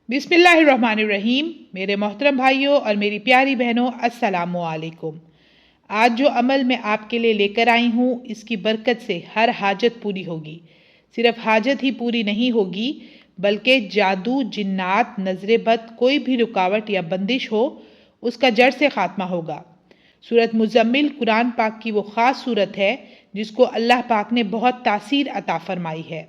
بسم اللہ الرحمن الرحیم۔ میرے محترم بھائیوں اور میری پیاری بہنوں، السلام علیکم۔ آج جو عمل میں آپ کے لیے لے کر آئی ہوں، اس کی برکت سے ہر حاجت پوری ہوگی۔ صرف حاجت ہی پوری نہیں ہوگی بلکہ جادو، جنات، نظر بد، کوئی بھی رکاوٹ یا بندش ہو، اس کا جڑ سے خاتمہ ہوگا۔ سورۃ مزمل قرآن پاک کی وہ خاص سورت ہے جس کو اللہ پاک نے بہت تاثیر عطا فرمائی ہے۔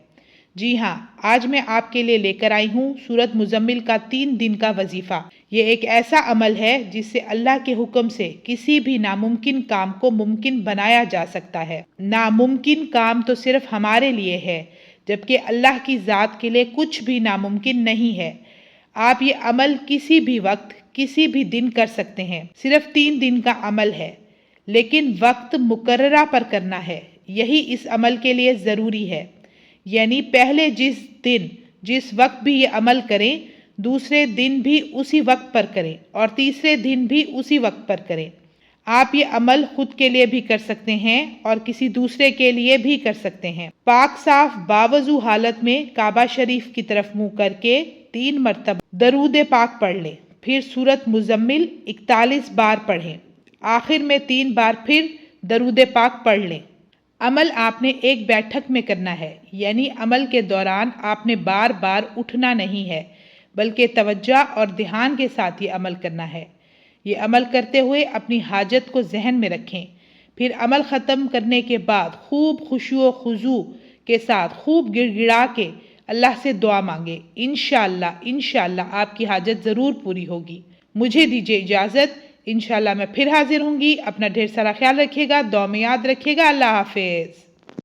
جی ہاں، آج میں آپ کے لیے لے کر آئی ہوں سورۃ مزمل کا 3 دن کا وظیفہ۔ یہ ایک ایسا عمل ہے جس سے اللہ کے حکم سے کسی بھی ناممکن کام کو ممکن بنایا جا سکتا ہے۔ ناممکن کام تو صرف ہمارے لیے ہے، جبکہ اللہ کی ذات کے لیے کچھ بھی ناممکن نہیں ہے۔ آپ یہ عمل کسی بھی وقت، کسی بھی دن کر سکتے ہیں۔ صرف 3 دن کا عمل ہے، لیکن وقت مقررہ پر کرنا ہے۔ یہی اس عمل کے لیے ضروری ہے، یعنی پہلے جس دن جس وقت بھی یہ عمل کریں، دوسرے دن بھی اسی وقت پر کریں اور تیسرے دن بھی اسی وقت پر کریں۔ آپ یہ عمل خود کے لیے بھی کر سکتے ہیں اور کسی دوسرے کے لیے بھی کر سکتے ہیں۔ پاک صاف باوضو حالت میں کعبہ شریف کی طرف منہ کر کے 3 مرتبہ درود پاک پڑھ لیں، پھر سورۃ مزمل 41 بار پڑھیں، آخر میں 3 بار پھر درود پاک پڑھ لیں۔ عمل آپ نے ایک بیٹھک میں کرنا ہے، یعنی عمل کے دوران آپ نے بار بار اٹھنا نہیں ہے، بلکہ توجہ اور دھیان کے ساتھ یہ عمل کرنا ہے۔ یہ عمل کرتے ہوئے اپنی حاجت کو ذہن میں رکھیں، پھر عمل ختم کرنے کے بعد خوب خشوع و خضوع کے ساتھ خوب گڑ گڑا کے اللہ سے دعا مانگیں۔ انشاءاللہ آپ کی حاجت ضرور پوری ہوگی۔ مجھے دیجیے اجازت، انشاءاللہ میں پھر حاضر ہوں گی۔ اپنا ڈھیر سارا خیال رکھیے گا، دعا میں یاد رکھیے گا۔ اللہ حافظ۔